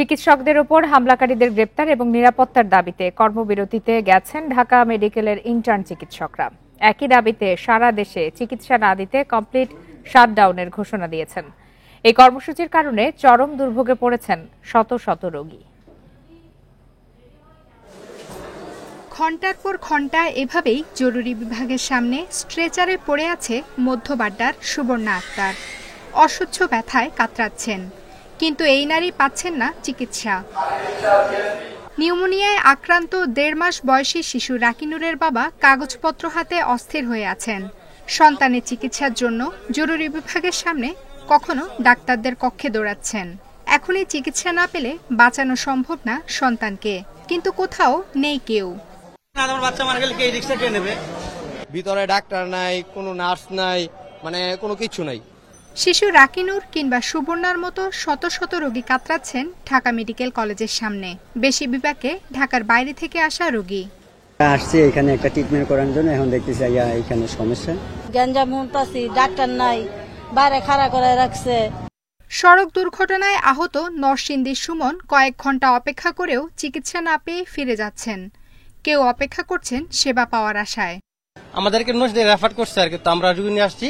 চিকিৎসকদের ওপর হামলাকারীদের গ্রেপ্তার এবং নিরাপত্তার দাবিতে কর্মবিরতিতে গেছেন ঢাকা মেডিকেলের ইন্টার্ন চিকিৎসকরা। একই দাবিতে সারা দেশে চিকিৎসা না দিতে কমপ্লিট শাটডাউনের ঘোষণা দিয়েছেন। এই কর্মসূচির কারণে চরম দুর্ভোগে পড়েছেন শত শত রোগী। ঘণ্টার পর ঘণ্টা এভাবেই জরুরি বিভাগের সামনে স্ট্রেচারে পড়ে আছে মধ্যবাড্ডার সুবর্ণা আক্তার। অসহ্য ব্যথায় কাতরাচ্ছেন, কিন্তু এই নারী পাচ্ছেন না চিকিৎসা। নিউমোনিয়ায় আক্রান্ত 1.5 মাস বয়সী শিশু রাকিনুরের বাবা কাগজপত্র হাতে অস্থির হয়ে আছেন। সন্তানের চিকিৎসার জন্য জরুরি বিভাগের সামনে কখনো ডাক্তারদের কক্ষে দৌড়াচ্ছেন। এখনই চিকিৎসা না পেলে বাঁচানো সম্ভব না সন্তানকে, কিন্তু কোথাও নেই কেউ। আমার বাচ্চা মারা গেলে কে রিকশা কে নেবে? ভিতরে ডাক্তার নাই, কোনো নার্স নাই, মানে কোনো কিছু নাই। শিশু রাকিনুর কিংবা সুবর্ণার মতো শত শত রোগী কাতরাচ্ছেন ঢাকা মেডিকেল কলেজের সামনে। বেশি বিভাগে ঢাকার বাইরে থেকে আসা রোগী আসছে এখানে একটা ট্রিটমেন্ট করার জন্য। এখন দেখতেছি এখানে সমস্যা, গঞ্জাম মুনতাসি, ডাক্তার নাই, বাইরে খাড়া করে রাখছে। সড়ক দুর্ঘটনায় আহত নরসিংদীর সুমন কয়েক ঘন্টা অপেক্ষা করেও চিকিৎসা না পেয়ে ফিরে যাচ্ছেন। কেউ অপেক্ষা করছেন সেবা পাওয়ার আশায়। আমাদেরকে নর্সদের রেফার করছে আর কি, তো আমরা রুগী নিয়ে আসছি।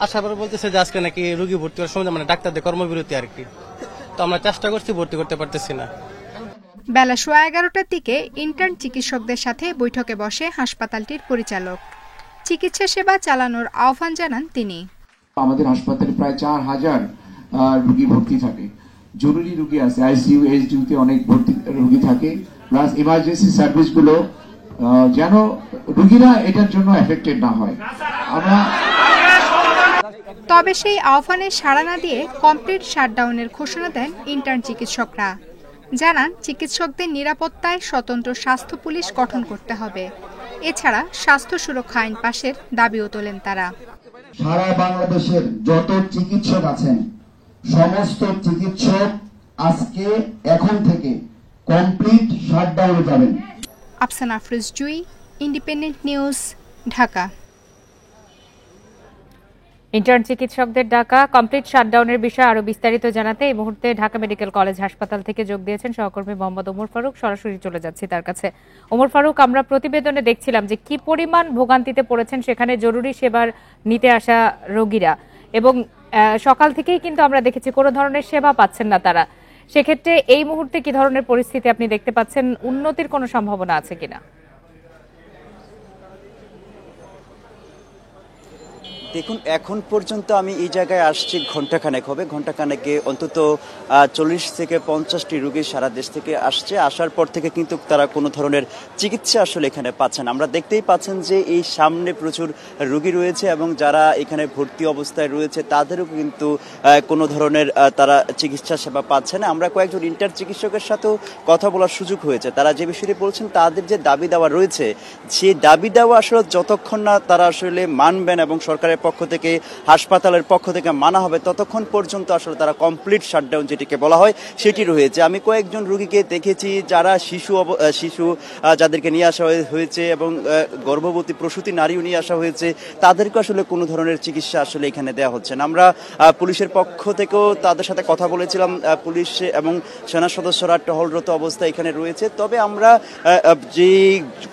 আসার পর বলতেছে যে আজকে নাকি রুগী ভর্তি করার সময় মানে ডাক্তারদের কর্মবিরতি আর কি, তো আমরা চেষ্টা করছি, ভর্তি করতে পারতেছি না। বেলা 11:15টার দিকে ইন্টার্ন চিকিৎসকদের সাথে বৈঠকে বসে হাসপাতালটির পরিচালক। চিকিৎসা সেবা চালানোর আহ্বান জানান তিনি। আমাদের হাসপাতালে প্রায় 4000 রোগী ভর্তি থাকে। জরুরি রোগী আছে, আইসিইউ, এইচডিইউতে অনেক ভর্তি রোগী থাকে, প্লাস ইমার্জেন্সি সার্ভিসগুলো যেন রোগীরা এটার জন্য এফেক্টেড না হয়। তবে সেই আহ্বানে সাড়া না দিয়ে কমপ্লিট শাটডাউনের ঘোষণা দেন ইন্টার্ন চিকিৎসকরা। জানান চিকিৎসকদের নিরাপত্তায় স্বতন্ত্র স্বাস্থ্য পুলিশ গঠন করতে হবে। এছাড়া স্বাস্থ্য সুরক্ষা আইন পাশের দাবিও তোলেন তারা। সারা বাংলাদেশের যত চিকিৎসক আছেন সমস্ত চিকিৎসক আজকে এখন থেকে কমপ্লিট শাটডাউনে যাবেন। আফসানা আফরোজ জুই, ইন্ডিপেন্ডেন্ট নিউজ, ঢাকা। ইন্টার্ন চিকিৎসকদের ডাকা কমপ্লিট শাটডাউনের বিষয়ে আরো বিস্তারিত জানাতে এই মুহূর্তে ঢাকা মেডিকেল কলেজ হাসপাতাল থেকে যোগ দিয়েছেন সহকর্মী মোহাম্মদ ওমর ফারুক। সরাসরি চলে যাচ্ছি তার কাছে। ওমর ফারুক, আমরা প্রতিবেদনে দেখছিলাম যে কি পরিমাণ ভোগান্তিতে পড়েছেন সেখানে জরুরি সেবার নিতে আসা রোগীরা, এবং সকাল থেকেই কিন্তু আমরা দেখেছি কোনো ধরনের সেবা পাচ্ছেন না তারা। সেক্ষেত্রে এই মুহূর্তে কি ধরনের পরিস্থিতি আপনি দেখতে পাচ্ছেন? উন্নতির কোনো সম্ভাবনা আছে কিনা? দেখুন, এখন পর্যন্ত আমি এই জায়গায় আসছি ঘণ্টাখানেক হবে। ঘণ্টাখানেকে অন্তত 40 থেকে 50টি রোগী সারা দেশ থেকে আসছে। আসার পর থেকে কিন্তু তারা কোনো ধরনের চিকিৎসা আসলে এখানে পাচ্ছেন। আমরা দেখতেই পাচ্ছেন যে এই সামনে প্রচুর রোগী রয়েছে এবং যারা এখানে ভর্তি অবস্থায় রয়েছে তাদেরও কিন্তু কোনো ধরনের তারা চিকিৎসা সেবা পাচ্ছে না। আমরা কয়েকজন ইন্টার্ন চিকিৎসকের সাথেও কথা বলার সুযোগ হয়েছে। তারা যে বিষয়টি বলছেন, তাদের যে দাবি দেওয়া রয়েছে সেই দাবি দেওয়া আসলে যতক্ষণ না তারা আসলে মানবেন এবং সরকারের পক্ষ থেকে, হাসপাতালের পক্ষ থেকে মানা হবে, ততক্ষণ পর্যন্ত আসলে তারা কমপ্লিট শাটডাউন যেটিকে বলা হয় সেটি রয়েছে। আমি কয়েকজন রোগীকে দেখেছি যারা শিশু যাদেরকে নিয়ে আসা হয়েছে এবং গর্ভবতী প্রসূতি নারীও নিয়ে আসা হয়েছে, তাদেরকে আসলে কোনো ধরনের চিকিৎসা আসলে এখানে দেওয়া হচ্ছে না। আমরা পুলিশের পক্ষ থেকেও তাদের সাথে কথা বলেছিলাম। পুলিশ এবং সেনা সদস্যরা টহলরত অবস্থায় এখানে রয়েছে। তবে আমরা যে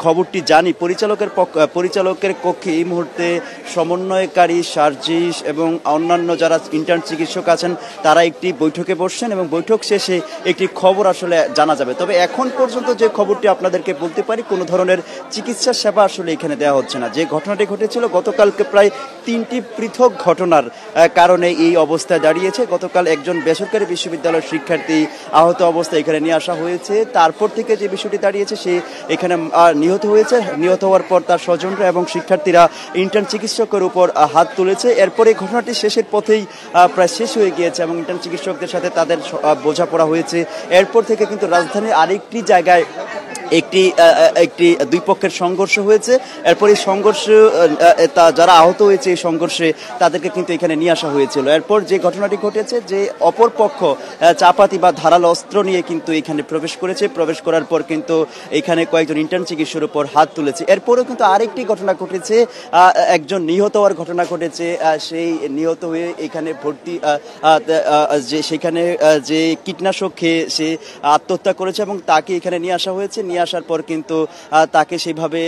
খবরটি জানি, পরিচালকের কক্ষে এই মুহূর্তে সমন্বয়কারী, সার্জিস এবং অন্যান্য যারা ইন্টার্ন চিকিৎসক আছেন তারা একটি বৈঠকে বসছেন এবং বৈঠক শেষে একটি খবর আসলে জানা যাবে। তবে এখন পর্যন্ত যে খবরটি আপনাদেরকে বলতে পারি, কোনো ধরনের চিকিৎসা সেবা আসলে এখানে দেওয়া হচ্ছে না। যে ঘটনাটি ঘটেছিল গতকালকে, প্রায় 3টি পৃথক ঘটনার কারণে এই অবস্থায় দাঁড়িয়েছে। গতকাল একজন বেসরকারি বিশ্ববিদ্যালয়ের শিক্ষার্থী আহত অবস্থায় এখানে নিয়ে আসা হয়েছে। তারপর থেকে যে বিষয়টি দাঁড়িয়েছে, সে এখানে নিহত হয়েছে। নিহত হওয়ার পর তার স্বজনরা এবং শিক্ষার্থীরা ইন্টার্ন চিকিৎসকের উপর হাত তুলেছে। এরপরে ঘটনাটি শেষের পথেই প্রায় শেষ হয়ে গিয়েছে এবং ইন্টার্ন চিকিৎসকদের সাথে তাদের বোঝাপড়া হয়েছে। এরপর থেকে কিন্তু রাজধানীর আরেকটি জায়গায় একটি দুই পক্ষের সংঘর্ষ হয়েছে। এরপর এই সংঘর্ষ যারা আহত হয়েছে এই সংঘর্ষে তাদেরকে কিন্তু এখানে নিয়ে আসা হয়েছিল। এরপর যে ঘটনাটি ঘটেছে যে অপর পক্ষ চাপাতি বা ধারালো অস্ত্র নিয়ে কিন্তু এখানে প্রবেশ করেছে। প্রবেশ করার পর কিন্তু এখানে কয়েকজন ইন্টার্ন চিকিৎসকের উপর হাত তুলেছে। এরপরেও কিন্তু আরেকটি ঘটনা ঘটেছে, একজন নিহত হওয়ার ঘটনা ঘটেছে। সেই নিহত হয়ে এখানে ভর্তি যে সেখানে যে কীটনাশক খেয়ে সে আত্মহত্যা করেছে এবং তাকে এখানে নিয়ে আসা হয়েছে। নিয়ে আসার পর কিন্তু তাকে সেইভাবে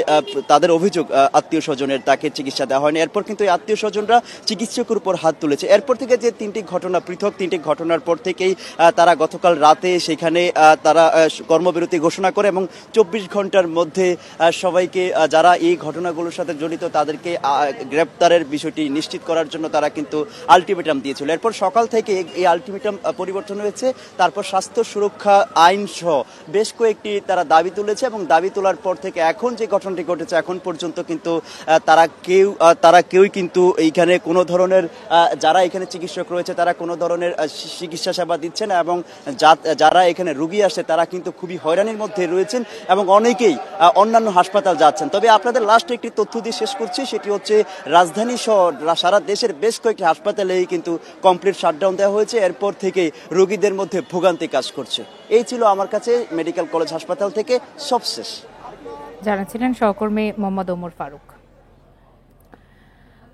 তাদের অভিযোগ আত্মীয় স্বজনের তাকে চিকিৎসা দেওয়া হয়নি। এরপর কিন্তু এই আত্মীয় স্বজনরা চিকিৎসকের উপর হাত তুলেছে। এরপর থেকে যে পৃথক তিনটি ঘটনার পর থেকেই তারা গতকাল রাতে সেখানে তারা কর্মবিরতি ঘোষণা করে এবং 24 ঘন্টার মধ্যে সবাইকে যারা এই ঘটনাগুলোর সাথে জড়িত তাদেরকে গ্রেপ্তারের বিষয়টি নিশ্চিত করার জন্য তারা কিন্তু আলটিমেটাম দিয়েছিল। এরপর সকাল থেকে এই আলটিমেটাম পরিবর্তন হয়েছে। তারপর স্বাস্থ্য সুরক্ষা আইন সহ বেশ কয়েকটি তারা দাবি তুলেছে এবং দাবি তোলার পর থেকে এখন যে ঘটনাটি ঘটেছে এখন পর্যন্ত কিন্তু তারা কেউই কিন্তু এইখানে কোনো ধরনের যারা এখানে চিকিৎসক রয়েছে তারা কোনো ধরনের চিকিৎসা সেবা দিচ্ছে না এবং যারা এখানে রোগী আসে তারা কিন্তু খুবই হয়রানির মধ্যে রয়েছেন এবং অনেকেই অন্যান্য হাসপাতাল যাচ্ছেন। তবে আপনাদের লাস্ট একটি তথ্য দিয়ে শেষ করছি, সেটি হচ্ছে রাজধানী সহ সারা দেশের বেশ কয়েকটি হাসপাতালেই কিন্তু কমপ্লিট শাটডাউন দেওয়া হয়েছে। এরপর থেকে রোগীদের মধ্যে ভোগান্তি কাজ করছে। এই ছিল আমার কাছে মেডিকেল কলেজ হাসপাতাল থেকে সবশেষ। জানাচ্ছিলেন সহকর্মী মোহাম্মদ ওমর ফারুক।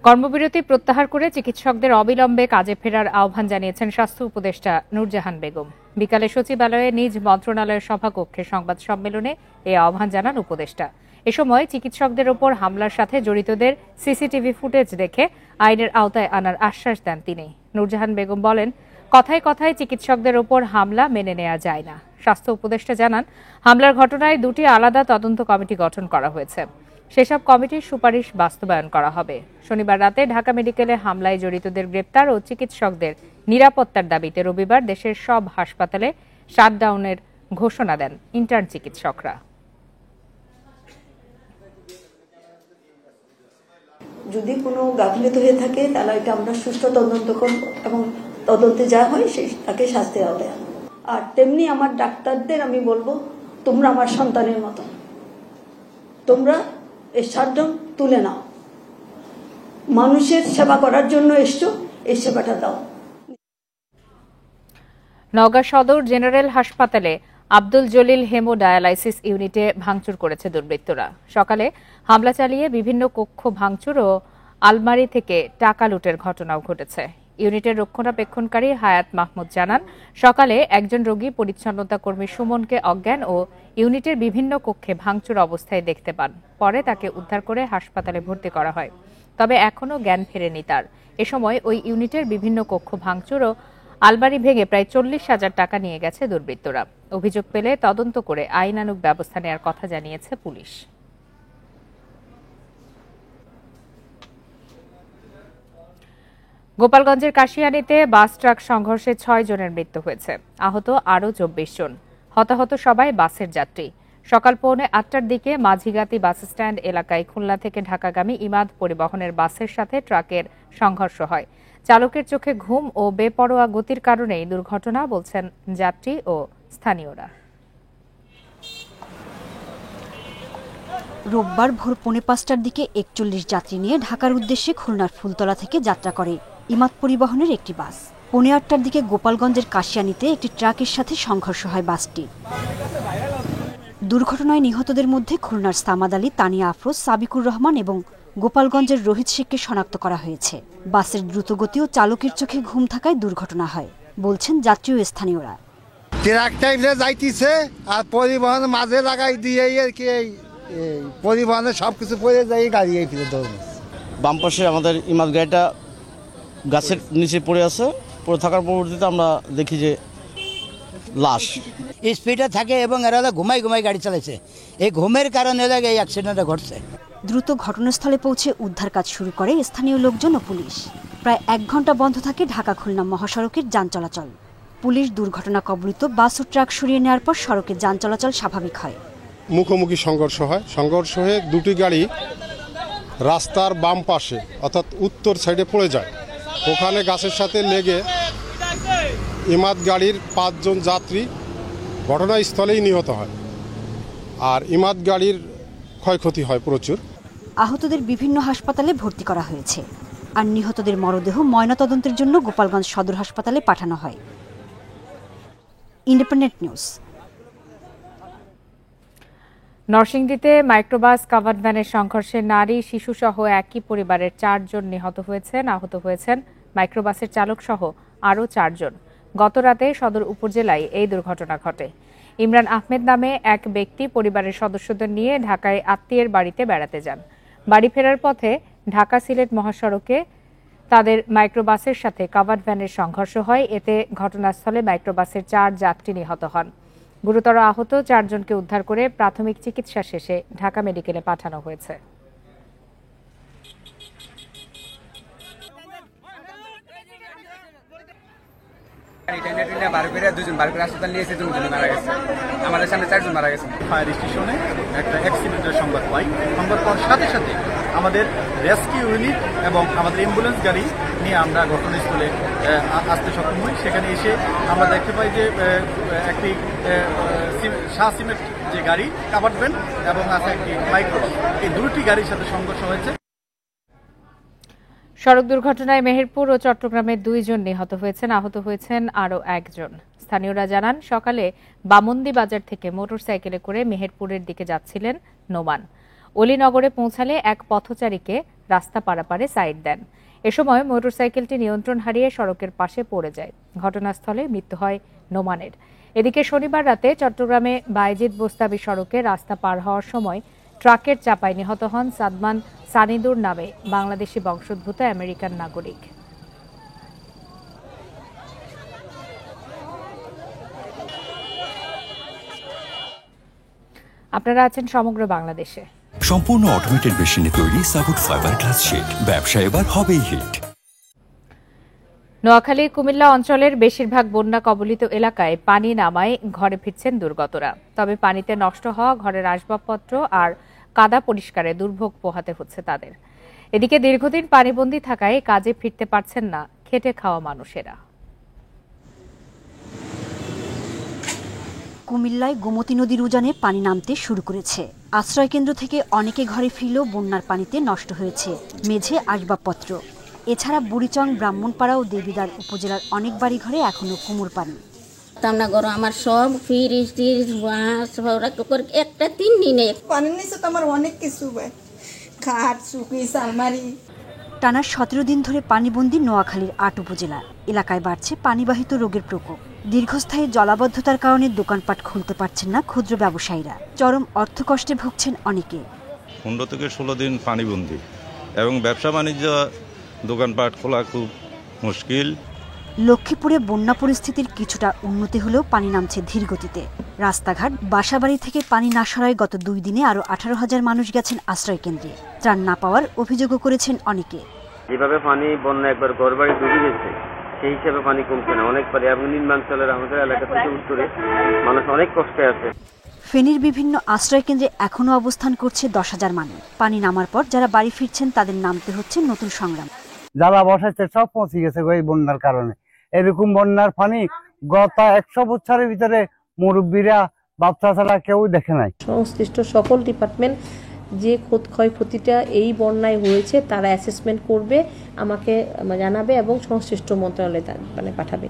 কর্মবিরতি প্রত্যাহার করে চিকিৎসকদের অবিলম্বে কাজে ফেরার আহ্বান জানিয়েছেন স্বাস্থ্য উপদেষ্টা নূরজাহান বেগম। বিকালে সচিবালয়ে নিজ মন্ত্রণালয়ের সভাকক্ষে সংবাদ সম্মেলনে এই আহ্বান জানান উপদেষ্টা। এ সময় চিকিৎসকদের ওপর হামলার সাথে জড়িতদের সিসিটিভি ফুটেজ দেখে আইনের আওতায় আনার আশ্বাস দেন তিনি। নূরজাহান বেগম বলেন, কথায় কথায় চিকিৎসকদের ওপর হামলা মেনে নেওয়া যায় না। স্বাস্থ্য উপদেষ্টা জানান, হামলার ঘটনায় 2টি আলাদা তদন্ত কমিটি গঠন করা হয়েছে। সেসব কমিটির সুপারিশ বাস্তবায়ন করা হবে। শনিবার রাতে ঢাকা মেডিকেলে হামলায় জড়িতদের গ্রেপ্তার ও চিকিৎসকদের নিরাপত্তার দাবিতে রবিবার দেশের সব হাসপাতালে শাটডাউনের ঘোষণা দেন ইন্টার্ন চিকিৎসকরা। যদি কোনো গাফিলতি হয়ে থাকে তাহলে এটা আমরা সুষ্ঠু তদন্ত করব এবং তদন্তে যা হয় তাকে শাস্তি হবে। আর তেমনি আমার ডাক্তারদের আমি বলবো, তোমরা আমার সন্তানের মতো, তোমরা এই শাটডাউন তুলে নাও। মানুষের সেবা করার জন্য এসছো, এই সেবাটা দাও। নওগাঁ সদর জেনারেল হাসপাতালে আব্দুল জলিল হেমোডায়ালাইসিস ইউনিটে ভাঙচুর করেছে দুর্বৃত্তরা। সকালে হামলা চালিয়ে বিভিন্ন কক্ষ ভাঙচুর ও আলমারি থেকে টাকা লুটের ঘটনাও ঘটেছে। ইউনিটের রক্ষণাবেক্ষণকারী হায়াত মাহমুদ জানান, সকালে একজন রোগী পরিচ্ছন্নতা কর্মী সুমনকে অজ্ঞান ও ইউনিটের বিভিন্ন কক্ষে ভাঙচুর অবস্থায় দেখতে পান। পরে তাকে উদ্ধার করে হাসপাতালে ভর্তি করা হয়, তবে এখনও জ্ঞান ফেরেনি তার। এ সময় ওই ইউনিটের বিভিন্ন কক্ষ ভাঙচুর ও আলমারি ভেঙে প্রায় 40,000 টাকা নিয়ে গেছে দুর্বৃত্তরা। অভিযোগ পেলে তদন্ত করে আইনানুগ ব্যবস্থা নেওয়ার কথা জানিয়েছে পুলিশ। গোপালগঞ্জের কাশিয়ানীতে বাস ট্রাক সংঘর্ষে 6 জনের মৃত্যু হয়েছে, আহত আরও 24 জন। হতাহত সবাই বাসের যাত্রী। সকাল 7:45টার দিকে মাঝিগাতি বাস স্ট্যান্ড এলাকায় খুলনা থেকে ঢাকাগামী ইমাদ পরিবহনের বাসের সাথে ট্রাকের সংঘর্ষ হয়। চালকের চোখে ঘুম ও বেপরোয়া গতির কারণেই দুর্ঘটনা বলছেন যাত্রী ও স্থানীয়রা। রোববার ভোর 4:45টার দিকে 41 যাত্রী নিয়ে ঢাকার উদ্দেশ্যে খুলনার ফুলতলা থেকে যাত্রা করে ইমাদ পরিবহনের একটি বাস। 8:30টার দিকে গোপালগঞ্জের কাশিয়ানীতে একটি ট্রাকের সাথে সংঘর্ষ হয় বাসটি। দুর্ঘটনায় নিহতদের মধ্যে খুলনার সামাদ আলী, তানিয়া আফরোজ, সাবিকুর রহমান এবং গোপালগঞ্জের রোহিত শেখকে শনাক্ত করা হয়েছে। বাসের দ্রুতগতি ও চালকের চোখে ঘুম থাকায় দুর্ঘটনা হয় বলছেন যাত্রী ও স্থানীয়রা। ট্রাকটা যাইতেছে আর পরিবহন মাঝে লাগাই দিয়ে পরিবহনে সবকিছু পড়ে যায়, গাড়ি এই ফিরে ধরুন। বাম পাশে আমাদের ইমাদ গাড়িটা গাছের নিচে পড়ে আছে। পড়ে থাকার পরবর্তীতে আমরা দেখি যে লাশ স্পিডে থাকে এবং এরা ঘুমাই গাড়ি চালাইছে। এই ঘুমের কারণে এই অ্যাক্সিডেন্টটা ঘটছে। দ্রুত ঘটনাস্থলে পৌঁছে উদ্ধার কাজ শুরু করে স্থানীয় লোকজন ও পুলিশ। প্রায় 1 ঘন্টা বন্ধ থাকে ঢাকা খুলনা মহাসড়কের যান চলাচল। পুলিশ দুর্ঘটনা কবলিত বাস ও ট্রাক সরিয়ে নেওয়ার পর সড়কে যান চলাচল স্বাভাবিক হয়। মুখোমুখি সংঘর্ষ হয়। সংঘর্ষ হয়ে দুটি গাড়ি রাস্তার বাম পাশে অর্থাৎ উত্তর সাইডে পড়ে যায়। ওখানে গাছের সাথে লেগে ইমাদ গাড়ির 5 জন যাত্রী ঘটনাস্থলেই নিহত হয়। আর ইমাদ গাড়ির ক্ষয়ক্ষতি হয় প্রচুর। আহতদের বিভিন্ন হাসপাতালে ভর্তি করা হয়েছে, আর নিহতদের মরদেহ ময়নাতদন্তের জন্য গোপালগঞ্জ সদর হাসপাতালে পাঠানো হয়। Independent news. নরসিংদীতে মাইক্রোবাস কাভার্ড ভ্যানের সংঘর্ষে নারী শিশুসহ একই পরিবারের 4 জন নিহত হয়েছেন। আহত হয়েছেন মাইক্রোবাসের চালক সহ আরও 4 জন। গতরাতে সদর উপজেলায় এই দুর্ঘটনা ঘটে। ইমরান আহমেদ নামে এক ব্যক্তি পরিবারের সদস্যদের নিয়ে ঢাকায় আত্মীয়ের বাড়িতে বেড়াতে যান। বাড়ি ফেরার পথে ঢাকা সিলেট মহাসড়কে তাদের মাইক্রোবাসের সাথে কাভার্ড ভ্যানের সংঘর্ষ হয়। এতে ঘটনাস্থলে মাইক্রোবাসের 4 যাত্রী নিহত হন। গুরুতর আহত 4 জনকে উদ্ধার করে প্রাথমিক চিকিৎসা শেষে ঢাকা মেডিকেলে পাঠানো হয়েছে। আমাদের সামনে 4 জন মারা গেছে। ফায়ার স্টেশনে একটা অ্যাক্সিডেন্টের সংবাদ পাই। সংবাদ পাওয়ার সাথে সাথে আমাদের রেস্কিউ ইউনিট এবং আমাদের অ্যাম্বুলেন্স গাড়ি নিয়ে আমরা ঘটনাস্থলে আসতে সক্ষম হই। সেখানে এসে আমরা দেখতে পাই যে একটি শাহ সিমেন্ট যে গাড়ি কাভার্ড ভ্যান এবং আছে একটি মাইক্রোবাস, এই দুটি গাড়ির সাথে সংঘর্ষ হয়েছে। সড়ক দুর্ঘটনায় মেহেরপুর ও চট্টগ্রামের 2 জন নিহত হয়েছেন। আহত হয়েছেন আরও 1 জন। স্থানীয়রা জানান, সকালে বামন্দি বাজার থেকে মোটরসাইকেলে করে মেহেরপুরের দিকে যাচ্ছিলেন নোমান। অলিনগরে পৌঁছালে এক পথচারীকে রাস্তা পারাপারে সাইড দেন। এ সময় মোটরসাইকেলটি নিয়ন্ত্রণ হারিয়ে সড়কের পাশে পড়ে যায়। ঘটনাস্থলে মৃত্যু হয় নোমানের। এদিকে শনিবার রাতে চট্টগ্রামে বাইজিদ বোস্তাবি সড়কে রাস্তা পার হওয়ার সময় ট্রাকের চাপায় নিহত হন সাদমান সানিদুর নামে বাংলাদেশি বংশোদ্ভূত আমেরিকান নাগরিক। আপনারা আছেন সমগ্র বাংলাদেশে। সম্পূর্ণ অটোমেটেড মেশিনে তৈরি সাপোর্ট ফাইবার গ্লাস শীট, ব্যবসা এবার হবেই হিট। নোয়াখালী কুমিল্লা অঞ্চলের বেশিরভাগ বন্যা কবলিত এলাকায় পানি নামায় ঘরে ফিরছেন দুর্গতরা। তবে পানিতে নষ্ট হওয়া ঘরের আসবাবপত্র আর কাদা পরিষ্কারে দুর্ভোগ পোহাতে হচ্ছে তাদের। এদিকে দীর্ঘদিন পানিবন্দী থাকায় কাজে ফিরতে পারছেন না খেটে খাওয়া মানুষেরা। কুমিল্লায় গোমতী নদীর উজানে পানি নামতে শুরু করেছে। আশ্রয়কেন্দ্র থেকে অনেকে ঘরে ফিরলেও বন্যার পানিতে নষ্ট হয়েছে মেঝে আসবাবপত্র। এছাড়া বুড়িচং, ব্রাহ্মণপাড়া ও দেবিদ্বার উপজেলার অনেক বাড়িঘরে এখনো কুমোর পানি। আমার সব ফ্রিজ টিজ একটা 3 দিন নেই। পানির নিচে তো আমার অনেক কিছু, খাট, সুকিস, আলমারি। টানা 17 দিন ধরে পানিবন্দী নোয়াখালীর 8 উপজেলা এলাকায় বাড়ছে পানিবাহিত রোগের প্রকোপ। দীর্ঘস্থায়ী জলাবদ্ধতার কারণে দোকানপাট খুলতে পারছেন না ক্ষুদ্র ব্যবসায়ীরা। চরম অর্থকষ্টে ভুগছেন অনেকে। 15 থেকে 16 দিন পানিবন্দী এবং ব্যবসা বাণিজ্য দোকানপাট খোলা খুব মুশকিল। লক্ষ্মীপুরে বন্যা পরিস্থিতির কিছুটা উন্নতি হলেও পানি নামছে ধীর গতিতে। রাস্তাঘাট, বাসাবাড়ি থেকে পানি না সরায় গত 2 দিনে আরও 18,000 মানুষ গেছেন আশ্রয়কেন্দ্রে। ত্রাণ না পাওয়ার অভিযোগও করেছেন অনেকে। যেভাবে পানি বন্যা একবার ঘরবাড়ি ডুবে গেছে, সেই হিসেবে পানি কমছে না। অনেক পানি এবং নিম্নাঞ্চলের আমাদের এলাকা থেকে উত্তরে মানুষ অনেক কষ্টে আছে। ফেনীর বিভিন্ন আশ্রয়কেন্দ্রে এখনও অবস্থান করছে 10,000 মানুষ। পানি নামার পর যারা বাড়ি ফিরছেন তাদের নামতে হচ্ছে নতুন সংগ্রাম। যারা বসাচ্ছে সব পৌঁছে গেছে এই বন্যার কারণে। এরকম বন্যার পানি গত 100 বছরের ভিতরে মুরব্বীরা, বাচ্চা ছাড়া কেউ দেখে নাই। সংশ্লিষ্ট সকল ডিপার্টমেন্ট যে ক্ষয়ক্ষতিটা এই বন্যায় হয়েছে তারা অ্যাসেসমেন্ট করবে, আমাকে জানাবে এবং সংশ্লিষ্ট মন্ত্রণালয়ে পাঠাবে।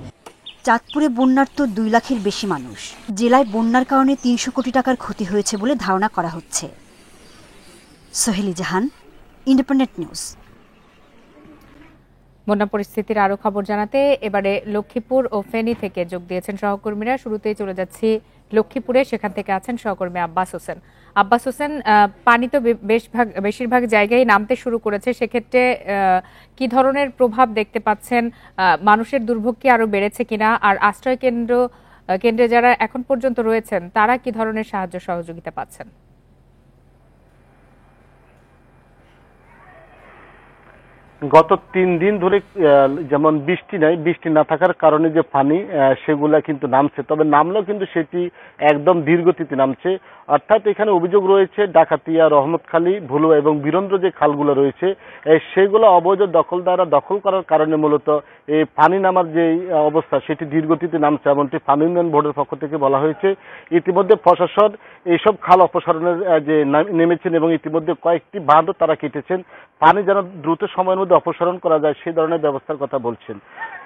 চাঁদপুরে বন্যার্ত 2 লাখের বেশি মানুষ। জেলায় বন্যার কারণে 300 কোটি টাকার ক্ষতি হয়েছে বলে ধারণা করা হচ্ছে। সোহেলি জাহান, ইন্ডিপেন্ডেন্ট নিউজ। বন্যা পরিস্থিতির আরো খবর জানাতে এবারে লক্ষ্মীপুর ও ফেনী থেকে যোগ দিয়েছেন সহকর্মীরা। শুরুতেই চলে যাচ্ছি লক্ষ্মীপুরে, সেখান থেকে আছেন সহকর্মী আব্বাস হোসেন। আব্বাস হোসেন, পানি তো বেশিরভাগ জায়গায় নামতে শুরু করেছে, সেক্ষেত্রে কি ধরনের প্রভাব দেখতে পাচ্ছেন? মানুষের দুর্ভোগ কি আরো বেড়েছে কিনা? আর আশ্রয় কেন্দ্রে যারা এখন পর্যন্ত রয়েছেন তারা কি ধরনের সাহায্য সহযোগিতা পাচ্ছেন? গত 3 দিন ধরে যেমন বৃষ্টি নাই, বৃষ্টি না থাকার কারণে যে পানি সেগুলা কিন্তু নামছে, তবে নামলেও কিন্তু সেটি একদম ধীরগতিতে নামছে। অর্থাৎ এখানে অভিযোগ রয়েছে ডাকাতিয়া, রহমতখালী, ভুলুয়া এবং বীরেন্দ্র যে খালগুলো রয়েছে সেগুলো অবৈধ দখলদাররা দখল করার কারণে মূলত এই পানি নামার যে অবস্থা সেটি ধীরগতিতে নামছে, এমনটি পানি উন্নয়ন বোর্ডের পক্ষ থেকে বলা হয়েছে। ইতিমধ্যে প্রশাসন এইসব খাল অপসারণের যে নেমেছেন এবং ইতিমধ্যে কয়েকটি বাঁধও তারা কেটেছেন, পানি যেন দ্রুত সময়ের মধ্যে অপসারণ করা যায় সেই ধরনের ব্যবস্থার কথা বলছেন।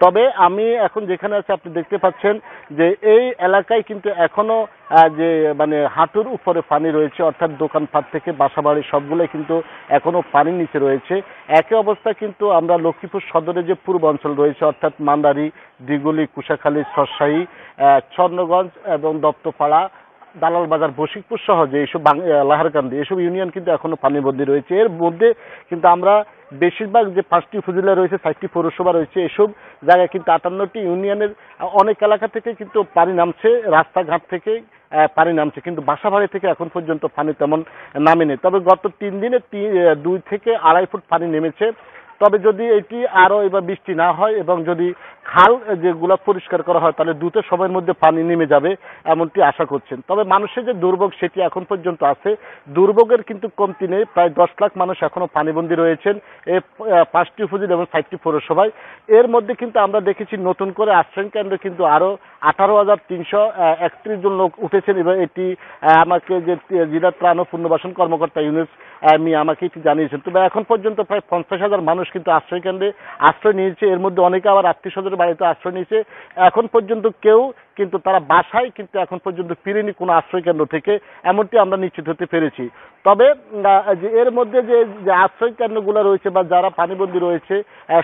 তবে আমি এখন যেখানে আছি আপনি দেখতে পাচ্ছেন যে এই এলাকায় কিন্তু এখনো যে মানে হাঁটুর উপরে পানি রয়েছে, অর্থাৎ দোকানপাট থেকে বাসাবাড়ি সবগুলোই কিন্তু এখনো পানির নিচে রয়েছে। একই অবস্থা কিন্তু আমরা লক্ষ্মীপুর সদরে যে পূর্ব অঞ্চল রয়েছে অর্থাৎ মান্দারি, দিগুলি, কুশাখালী, সরসাই, চন্দ্রগঞ্জ এবং দত্তপাড়া, দালাল বাজার, বশিকপুর সহ যে এইসব লাহারকান্দি এসব ইউনিয়ন কিন্তু এখনো পানিবন্দী রয়েছে। এর মধ্যে কিন্তু আমরা বেশিরভাগ যে 5টি উপজেলা রয়েছে, 4টি পৌরসভা রয়েছে, এসব জায়গায় কিন্তু 58টি ইউনিয়নের অনেক এলাকা থেকে কিন্তু পানি নামছে, রাস্তাঘাট থেকে পানি নামছে, কিন্তু বাসাবাড়ি থেকে এখন পর্যন্ত পানি তেমন নামেনি। তবে গত 3 দিনে 2 থেকে 2.5 ফুট পানি নেমেছে। তবে যদি এটি আরো এবার বৃষ্টি না হয় এবং যদি খাল যেগুলো পরিষ্কার করা হয় তাহলে দ্রুত সময়ের মধ্যে পানি নেমে যাবে এমনটি আশা করছেন। তবে মানুষের যে দুর্ভোগ সেটি এখন পর্যন্ত আছে, দুর্ভোগের কিন্তু কমতি নেই। প্রায় 10 লাখ মানুষ এখনো পানিবন্দী রয়েছেন এই 5টি উপজেলা এবং 4টি পৌরসভায়। এর মধ্যে কিন্তু আমরা দেখেছি নতুন করে আশ্রয় কেন্দ্রে কিন্তু আরো 18,331 জন লোক উঠেছেন এবং এটি আমাকে যে জেলা ত্রাণ ও পুনর্বাসন কর্মকর্তা ইউনুস মিয়া আমাকে এটি জানিয়েছেন। তবে এখন পর্যন্ত প্রায় 50,000 মানুষ কিন্তু আশ্রয় কেন্দ্রে আশ্রয় নিয়েছে। এর মধ্যে অনেকে আবার আত্মীয় স্বজনের বাড়িতে আশ্রয় নিয়েছে। এখন পর্যন্ত কেউ কিন্তু তারা বাসায় কিন্তু এখন পর্যন্ত ফিরেনি কোনো আশ্রয় কেন্দ্র থেকে, এমনটি আমরা নিশ্চিত হতে পেরেছি। তবে এর মধ্যে যে আশ্রয় কেন্দ্রগুলো রয়েছে বা যারা পানিবন্দী রয়েছে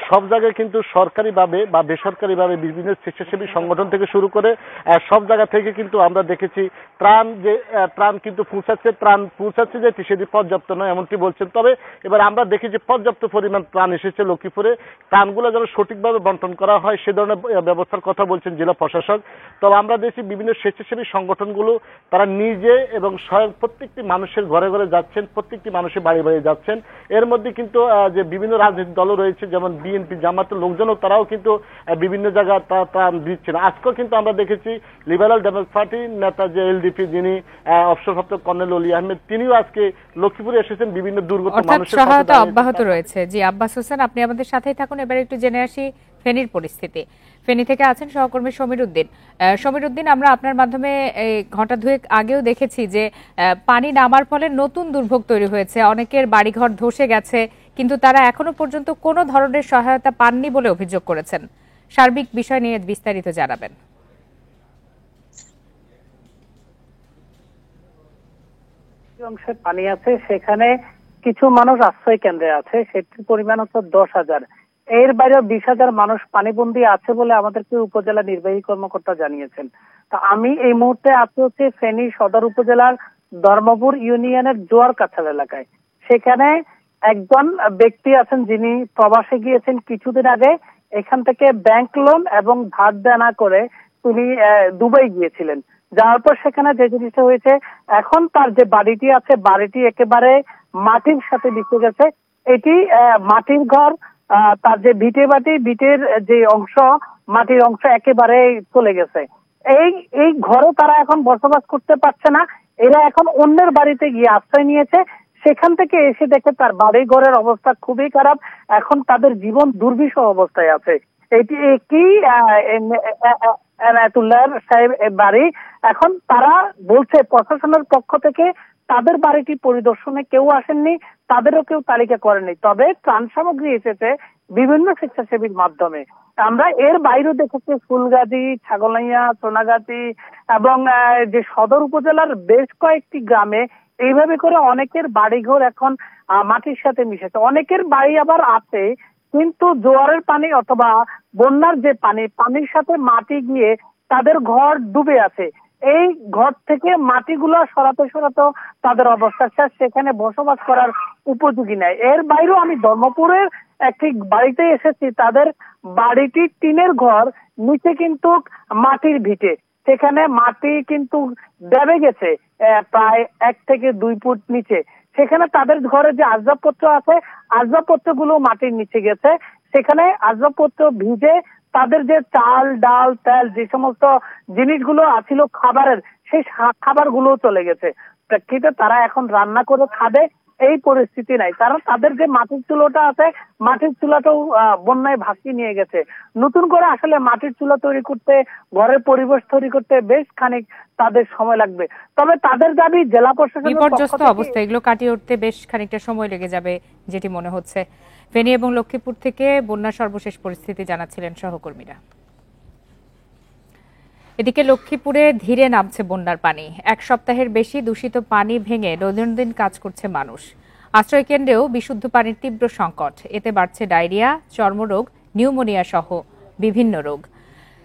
সব জায়গায় কিন্তু সরকারিভাবে বা বেসরকারিভাবে বিভিন্ন স্বেচ্ছাসেবী সংগঠন থেকে শুরু করে সব জায়গা থেকে কিন্তু আমরা দেখেছি ত্রাণ কিন্তু পৌঁছাচ্ছে যে সেটি পর্যাপ্ত নয় এমনটি বলছেন। তবে এবার আমরা দেখি যে পর্যাপ্ত পরিমাণ ত্রাণ এসেছে লক্ষ্মীপুরে, ত্রাণগুলো যেন সঠিকভাবে বন্টন করা হয় সে ধরনের ব্যবস্থার কথা বলছেন জেলা প্রশাসক। তবে আমরা দেখছি বিভিন্ন স্বেচ্ছাসেবী সংগঠনগুলো তারা নিজে এবং স্বয়ং প্রত্যেকটি মানুষের ঘরে ঘরে যাচ্ছেন, প্রত্যেকটি মানুষের বাড়ি বাড়ি যাচ্ছেন। এর মধ্যে কিন্তু যে বিভিন্ন রাজনৈতিক দল রয়েছে যেমন বিএনপি, জামাতের লোকজনও তারাও কিন্তু বিভিন্ন জায়গায় ত্রাণ দিচ্ছেন। আজকেও কিন্তু আমরা দেখেছি লিবারাল ডেমোক্রেটিক পার্টির নেতা যে এলডিপি যিনি অবসরপ্রাপ্ত কর্নেল অলি আহমেদ তিনিও আজকে লক্ষ্মীপুরে এসেছেন বিভিন্ন দুর্গত মানুষের সহায়তা অব্যাহত রয়েছে। জি আব্বাস হোসেন, আপনি আমাদের সাথেই থাকুন। এবার একটু জেনে আসি ফেনীর পরিস্থিতি। ফেনী থেকে আছেন সহকর্মী সমীর উদ্দিন। সমীর উদ্দিন, আমরা আপনার মাধ্যমে ঘন্টা দুয়েক আগেও দেখেছি যে পানি নামার ফলে নতুন দুর্ভোগ তৈরি হয়েছে, অনেকের বাড়িঘর ধসে গেছে, কিন্তু তারা এখনো পর্যন্ত কোনো ধরনের সহায়তা পাননি বলে অভিযোগ করেছেন। সার্বিক বিষয় নিয়ে বিস্তারিত জানাবেন। অংশে পানি আছে, সেখানে কিছু মানুষ আশ্রয় কেন্দ্রে আছে, সেটির পরিমাণ হচ্ছে 10,000। এর বাইরে 20,000 মানুষ পানিবন্দী আছে বলে আমাদেরকে উপজেলা নির্বাহী কর্মকর্তা জানিয়েছেন। তা আমি এই মুহূর্তে আছি হচ্ছে ফেনী সদর উপজেলার ধর্মপুর ইউনিয়নের জোয়ার কাছাল এলাকায়। সেখানে একজন ব্যক্তি আছেন যিনি প্রবাসে গিয়েছেন কিছুদিন আগে, এখান থেকে ব্যাংক লোন এবং ধার দেনা করে তিনি দুবাই গিয়েছিলেন। যাওয়ার পর সেখানে যে জিনিসটা হয়েছে, এখন তার যে বাড়িটি আছে বাড়িটি একেবারে মাটির সাথে মিশে গেছে। এটি মাটির ঘর, তার যে ভিটের যে অংশ, মাটির অংশ একেবারে চলে গেছে। এই ঘরে তারা এখন বসবাস করতে পারছে না। এরা এখন অন্যের বাড়িতে গিয়ে আশ্রয় নিয়েছে। সেখান থেকে এসে দেখে তার বাড়ি ঘরের অবস্থা খুবই খারাপ, এখন তাদের জীবন দুর্বিষহ অবস্থায় আছে। এটি কি এনায়েতুল্লাহ সাহেব বাড়ি। এখন তারা বলছে প্রশাসনের পক্ষ থেকে তাদের বাড়িটি পরিদর্শনে কেউ আসেননি, তাদেরও কেউ তালিকা করেনি, তবে ত্রাণ সামগ্রী এসেছে বিভিন্ন স্বেচ্ছাসেবীর মাধ্যমে। আমরা এর বাইরেও দেখেছি ফুলগাজী, ছাগলাইয়া, সোনাগাছি এবং যে সদর উপজেলার বেশ কয়েকটি গ্রামে এইভাবে করে অনেকের বাড়িঘর এখন মাটির সাথে মিশেছে। অনেকের বাড়ি আবার আছে কিন্তু জোয়ারের পানি অথবা বন্যার যে পানির সাথে মাটি গিয়ে তাদের ঘর ডুবে আছে। এই ঘর থেকে মাটিগুলো সরাতে তাদের অবস্থা শেষ, সেখানে বসবাস করার উপযোগী নাই। এর বাইরেও আমি ধর্মপুরের একটি বাড়িতে এসেছি, তাদের বাড়িটি টিনের ঘর, নিচে কিন্তু মাটির ভিটে, সেখানে মাটি কিন্তু দেবে গেছে প্রায় 1 থেকে 2 ফুট নিচে। সেখানে তাদের ঘরে যে আসবাবপত্র আছে আসবাবপত্রগুলো মাটির নিচে গেছে, সেখানে আসবাবপত্র ভিজে তাদের যে চাল ডাল তেল যে সমস্ত জিনিসগুলো আছিল খাবারের, সেই খাবারগুলো চলে গেছে। প্রেক্ষিতে তারা এখন রান্না করে খাবে এই পরিস্থিতি নাই, কারণ তাদের যে মাটির চুলোটা আছে মাটির চুলাটাও বন্যায় ভাসিয়ে নিয়ে গেছে। নতুন করে আসলে মাটির চুলা তৈরি করতে, ঘরের পরিবেশ তৈরি করতে বেশ খানিক তাদের সময় লাগবে। তবে তাদের দাবি জেলা প্রশাসনের বিপর্যস্ত অবস্থা, এগুলো কাটিয়ে উঠতে বেশ খানিকটা সময় লেগে যাবে যেটি মনে হচ্ছে। ফেনী এবং লক্ষ্মীপুর থেকে বন্যার সর্বশেষ পরিস্থিতি জানাচ্ছিলেন সহকর্মীরা। এদিকে লক্ষ্মীপুরে ধীরে নামছে বন্যার পানি। এক সপ্তাহের বেশি দূষিত পানি ভেঙে দৈনন্দিন কাজ করছে মানুষ। আশ্রয় কেন্দ্রেও বিশুদ্ধ পানির তীব্র সংকট, এতে বাড়ছে ডায়রিয়া, চর্মরোগ, নিউমোনিয়া সহ বিভিন্ন রোগ।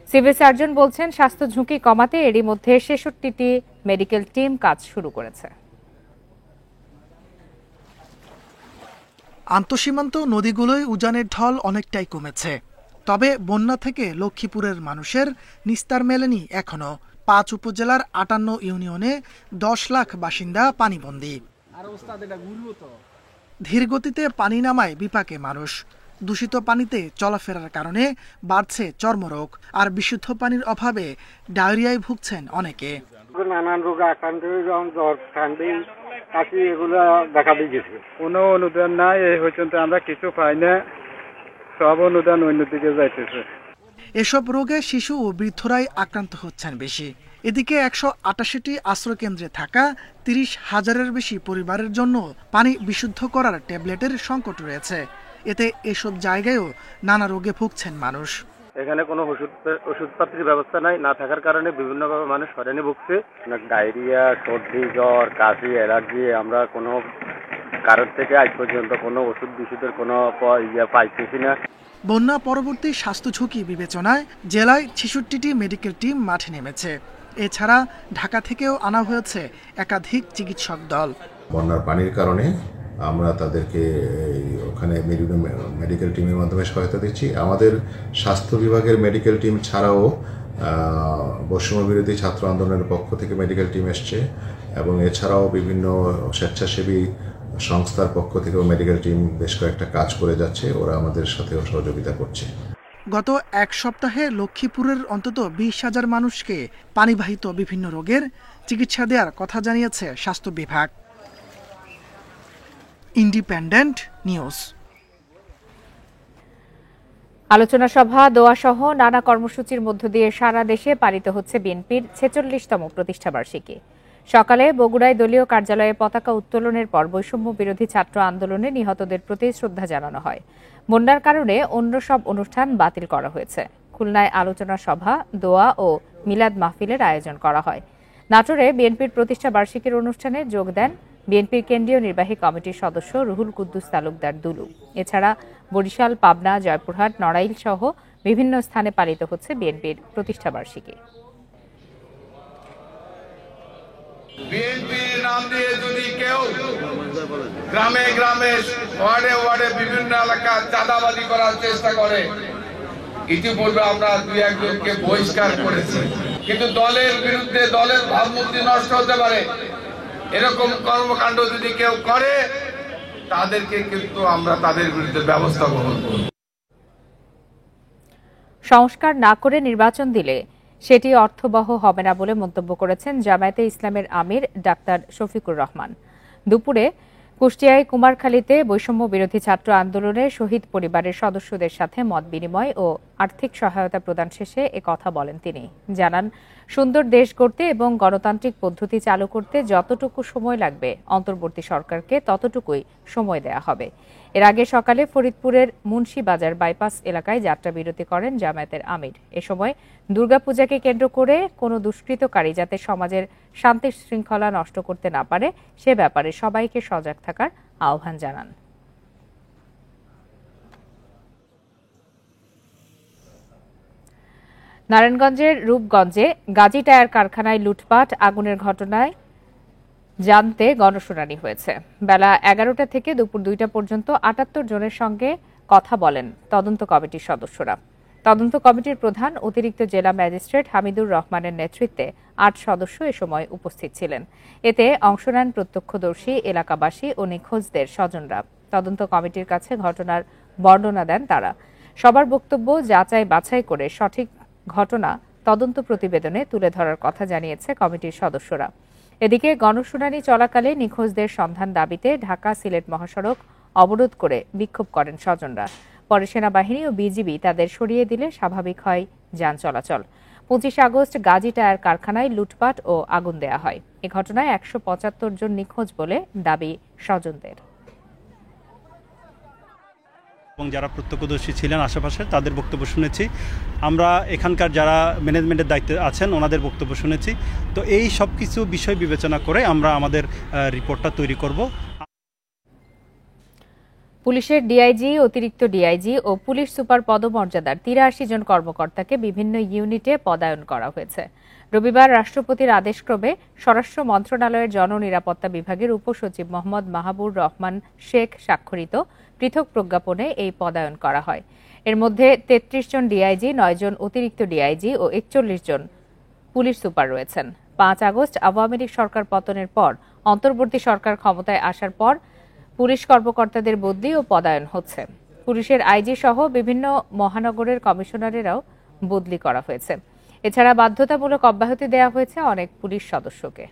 সিভিল সার্জন বলছেন স্বাস্থ্য ঝুঁকি কমাতে এরই মধ্যে ৬৬টি মেডিকেল টিম কাজ শুরু করেছে। আন্তঃসীমান্ত নদীগুলোয় উজানের ঢল অনেকটাই কমেছে, তবে বন্যা থেকে লক্ষ্মীপুরের মানুষের নিস্তার মেলেনি এখনো। ৫ উপজেলার ৫৮ ইউনিয়নে ১০ লাখ বাসিন্দা পানিবন্দী। ধীরগতিতে পানি নামায় বিপাকে মানুষ। দূষিত পানিতে চলাফেরার কারণে বাড়ছে চর্মরোগ, আর বিশুদ্ধ পানির অভাবে ডায়রিয়ায় ভুগছেন অনেকে। নানান রোগে আক্রান্ত হয়ে যেমন জ্বর, ঠান্ডি, কাশি এগুলো দেখা দিয়েছে। কোনো অনুদান নাই, এই পর্যন্ত আমরা কিছু পাই না, সব অনুদান অন্যদিকে যাইতেছে। এসব রোগে শিশু ও বৃদ্ধরাই আক্রান্ত হচ্ছেন বেশি। এদিকে ১৮৮টি আশ্রয়কেন্দ্রে থাকা ৩০,০০০-এর বেশি পরিবারের জন্য পানি বিশুদ্ধ করার ট্যাবলেটের সংকট রয়েছে। এতে এসব জায়গায়ও নানা রোগে ভুগছেন মানুষ। এখানে কোনো ওষুধপাতির ব্যবস্থা নাই, না থাকার কারণে বিভিন্নভাবে মানুষ হয়রানি ভুগছে। ডায়রিয়া, সর্দি, জ্বর, কাশি, অ্যালার্জি, আমরা কোনো কারোর থেকে আজ পর্যন্ত কোনো ওষুধ বিশুদ্ধের কোনো পাইতেছি না। বন্যা পরবর্তী স্বাস্থ্য ঝুঁকি বিবেচনায় জেলায় ৬৬টি মেডিকেল টিম মাঠে নেমেছে। এছাড়া ঢাকা থেকেও আনা হয়েছে একাধিক চিকিৎসক দল। বন্যার পানির কারণে আমরা তাদেরকে ওখানে মেডিকেল টিমের মাধ্যমে সহায়তা দিচ্ছি। আমাদের স্বাস্থ্য বিভাগের মেডিকেল টিম ছাড়াও বৈষম্য বিরোধী ছাত্র আন্দোলনের পক্ষ থেকে মেডিকেল টিম এসছে, এবং এছাড়াও বিভিন্ন স্বেচ্ছাসেবী সংস্থার পক্ষ থেকেও মেডিকেল টিম বেশ কয়েকটা কাজ করে যাচ্ছে, ওরা আমাদের সাথেও সহযোগিতা করছে। গত এক সপ্তাহে লক্ষ্মীপুরের অন্তত ২০,০০০ মানুষকে পানিবাহিত বিভিন্ন রোগের চিকিৎসা দেওয়ার কথা জানিয়েছে স্বাস্থ্য বিভাগ। Independent news. আলোচনা সভা, দোয়া সহ নানা কর্মসূচির মধ্য দিয়ে সারা দেশে পালিত হচ্ছে বিএনপির ৪৬তম প্রতিষ্ঠাবার্ষিকী। সকালে বগুড়ায় দলীয় কার্যালয়ে পতাকা উত্তোলনের পর বৈষম্য বিরোধী ছাত্র আন্দোলনে নিহতদের প্রতি শ্রদ্ধা জানানো হয়। বন্যার কারণে অন্য সব অনুষ্ঠান বাতিল করা হয়েছে। খুলনায় আলোচনা সভা, দোয়া ও মিলাদ মাহফিলের আয়োজন করা হয়। নাটোরে বিএনপির প্রতিষ্ঠা বার্ষিকীর অনুষ্ঠানে যোগ দেন বিএনপির কেন্দ্রীয় নির্বাহী কমিটির সদস্য রুহুল কুদ্দুস তালুকদার দুলু। এছাড়া বরিশাল, পাবনা, জয়পুরহাট, নড়াইল সহ বিভিন্ন স্থানে পালিত হচ্ছে বিএনপির প্রতিষ্ঠা বার্ষিকী। বিএনপির নাম দিয়ে যদি কেউ গ্রামে গ্রামে, ওয়ার্ডে ওয়ার্ডে বিভিন্ন এলাকা চাঁদাবাজি করার চেষ্টা করে, ইতিপূর্বে আমরা দুই একজনকে বহিষ্কার করেছি, কিন্তু দলের বিরুদ্ধে দলের ভাবমূর্তি নষ্ট হতে পারে এরকম কর্মকাণ্ড যদি কেউ করে, তাদেরকে কিন্তু আমরা তাদের বিরুদ্ধে ব্যবস্থা গ্রহণ করব। সংস্কার না করে নির্বাচন দিলে সেটি অর্থবহ হবে না বলে মন্তব্য করেছেন জামায়াতে ইসলামের আমির ডাক্তার শফিকুর রহমান। দুপুরে কুষ্টিয়ায় কুমারখালীতে বৈষম্য বিরোধী ছাত্র আন্দোলনে শহীদ পরিবারের সদস্যদের সাথে মত বিনিময় ও আর্থিক সহায়তা প্রদান শেষে কথা বলেন তিনি। জানান, সুন্দর দেশ গড়তে এবং গণতান্ত্রিক পদ্ধতি চালু করতে যতটুকু সময় লাগবে অন্তর্বর্তী সরকারকে ততটুকুই সময় দেয়া হবে। এর আগে সকালে ফরিদপুরের মুন্সিবাজার বাইপাস এলাকায় যাত্রা বিরতি করেন জামায়াতের আমির। এ সময় দুর্গাপূজাকে কেন্দ্র করে কোনো দুষ্কৃতকারী যাতে সমাজের শান্তি শৃঙ্খলা নষ্ট করতে না পারে সে ব্যাপারে সবাইকে সজাগ থাকার আহ্বান জানান। নারায়ণগঞ্জের রূপগঞ্জে গাজী টায়ার কারখানায় লুটপাট, আগুনের ঘটনায় জানতে গণশুনানি হয়েছে। বেলা ১১টা থেকে দুপুর ২টা পর্যন্ত ৭৮ জনের সঙ্গে কথা বলেন তদন্ত কমিটির সদস্যরা। তদন্ত কমিটির প্রধান অতিরিক্ত জেলা ম্যাজিস্ট্রেট হামিদুর রহমানের নেতৃত্বে ৮ সদস্য এ সময় উপস্থিত ছিলেন। এতে অংশ নেন প্রত্যক্ষদর্শী, এলাকাবাসী ও নিখোঁজদের স্বজনরা। তদন্ত কমিটির কাছে ঘটনার বর্ণনা দেন তারা। সবার বক্তব্য যাচাই বাছাই করে সঠিক ঘটনা তদন্ত প্রতিবেদনে তুলে ধরার কথা জানিয়েছে কমিটির সদস্যরা। এদিকে গণশুনানি চলাকালে নিখোঁজদের সন্ধান দাবিতে ঢাকা-সিলেট মহাসড়ক অবরোধ করে বিক্ষোভ করেন স্বজনরা। পরে সেনাবাহিনী ও বিজিবি তাদের সরিয়ে দিলে স্বাভাবিক হয় যান চলাচল। 25 আগস্ট গাজী টায়ার কারখানায় লুটপাট ও আগুন দেয়া হয়। এ ঘটনায় 175 জন নিখোঁজ বলে দাবি স্বজনদের। এবং যারা প্রত্যক্ষদর্শী ছিলেন আশেপাশে তাদের বক্তব্য শুনেছি। আমরা এখানকার যারা ম্যানেজমেন্টের দায়িত্বে আছেন ওনাদের বক্তব্য শুনেছি। তো এই সব কিছু বিষয় বিবেচনা করে আমরা আমাদের রিপোর্টটা তৈরি করব। পুলিশের ডিআইজি, অতিরিক্ত ডিআইজি ও পুলিশ সুপার পদমর্যাদার 83 জন কর্মকর্তাকে বিভিন্ন ইউনিটে পদায়ন করা হয়েছে। রবিবার রাষ্ট্রপতির আদেশক্রমে স্বরাষ্ট্র মন্ত্রণালয়ের জননিরাপত্তা বিভাগের উপসচিব মোহাম্মদ মাহবুর রহমান শেখ স্বাক্ষরিত পৃথক প্রজ্ঞাপনে এই পদায়ন করা হয়। এর মধ্যে 33 জন ডিআইজি, 9 জন অতিরিক্ত ডিআইজি ও 41 জন পুলিশ সুপার রয়েছেন। 5 আগস্ট আওয়ামী লীগ সরকার পতনের পর অন্তর্বর্তী সরকার ক্ষমতায় আসার পর পুলিশ কর্মকর্তাদের বদলি ও পদায়ন হচ্ছে। পুলিশের আইজি সহ বিভিন্ন মহানগরের কমিশনারেরাও বদলি করা হয়েছে। এছাড়া বাধ্যতামূলক অব্যাহতি দেওয়া হয়েছে অনেক পুলিশ সদস্যকে।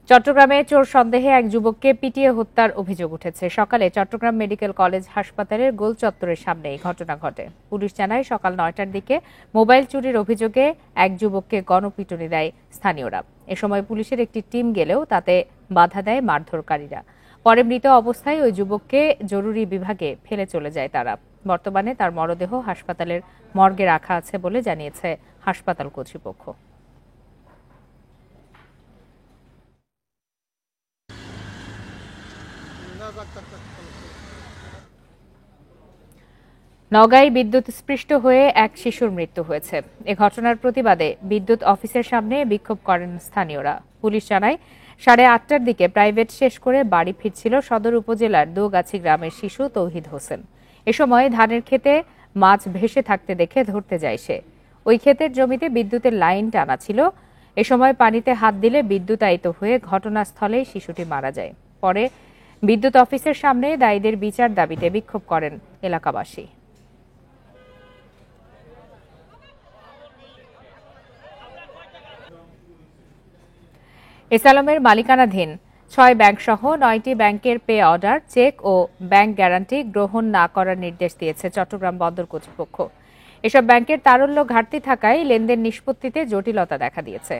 চট্টগ্রামে চোর সন্দেহে এক যুবককে পিটিয়ে হত্যার অভিযোগ উঠেছে। সকালে চট্টগ্রাম মেডিকেল কলেজ হাসপাতালের গোল চত্বরের সামনে এই ঘটনা ঘটে। পুলিশ জানায় সকাল 9টার দিকে মোবাইল চুরির অভিযোগে এক যুবককে গণপিটুনি দেয় স্থানীয়রা। এ সময় পুলিশের একটি টিম গেলেও তাতে বাধা দেয় মারধরকারীরা। পরে মৃত অবস্থায় ওই যুবককে জরুরি বিভাগে ফেলে চলে যায় তারা। বর্তমানে তার মরদেহ হাসপাতালের মর্গে রাখা আছে বলে জানিয়েছে হাসপাতাল কর্তৃপক্ষ। নওগাঁয় বিদ্যুৎ স্পৃষ্ট হয়ে এক শিশুর মৃত্যু হয়েছে। এ ঘটনার প্রতিবাদে বিদ্যুৎ অফিসের সামনে বিক্ষোভ করেন স্থানীয়রা। পুলিশ জানায় 8:30টার দিকে প্রাইভেট শেষ করে বাড়ি ফিরছিল সদর উপজেলার দোগাছি গ্রামের শিশু তৌহিদ হোসেন। এ সময় ধানের খেতে মাছ ভেসে থাকতে দেখে ধরতে যায় সে। ওই ক্ষেতের জমিতে বিদ্যুতের লাইন টানা ছিল। এ সময় পানিতে হাত দিলে বিদ্যুতায়িত হয়ে ঘটনাস্থলেই শিশুটি মারা যায়। পরে বিদ্যুৎ অফিসের সামনে দায়ীদের বিচার দাবিতে বিক্ষোভ করেন এলাকাবাসী। এসালমের মালিকানাধীন 6 ব্যাংক সহ 9টি ব্যাংকের পে অর্ডার, চেক ও ব্যাংক গ্যারান্টি গ্রহণ না করার নির্দেশ দিয়েছে চট্টগ্রাম বন্দর কর্তৃপক্ষ। এসব ব্যাংকের তারল্য ঘাটতি থাকায় লেনদেন নিষ্পত্তিতে জটিলতা দেখা দিয়েছে।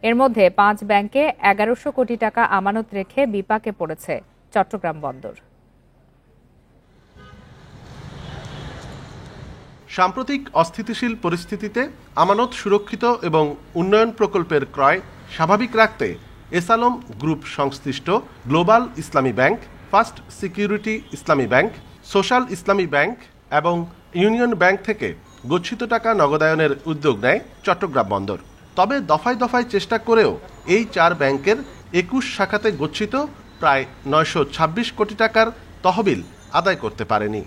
এর মধ্যে 5 ব্যাংকে 1100 কোটি টাকা আমানত রেখে বিপাকে পড়েছে চট্টগ্রাম বন্দর। সাম্প্রতিক অস্থিতিশীল পরিস্থিতিতে আমানত সুরক্ষিত এবং উন্নয়ন প্রকল্পের ক্রয় স্বাভাবিক রাখতে এসালম গ্রুপ সংশ্লিষ্ট গ্লোবাল ইসলামী ব্যাংক, ফার্স্ট সিকিউরিটি ইসলামী ব্যাংক, সোশ্যাল ইসলামী ব্যাংক এবং ইউনিয়ন ব্যাংক থেকে গচ্ছিত টাকা নগদায়নের উদ্যোগ নেয় চট্টগ্রাম বন্দর। তবে দফায় দফায় চেষ্টা করেও এই 4 ব্যাংকের 21 শাখাতে গচ্ছিত প্রায় 926 কোটি টাকার তহবিল আদায় করতে পারেনি।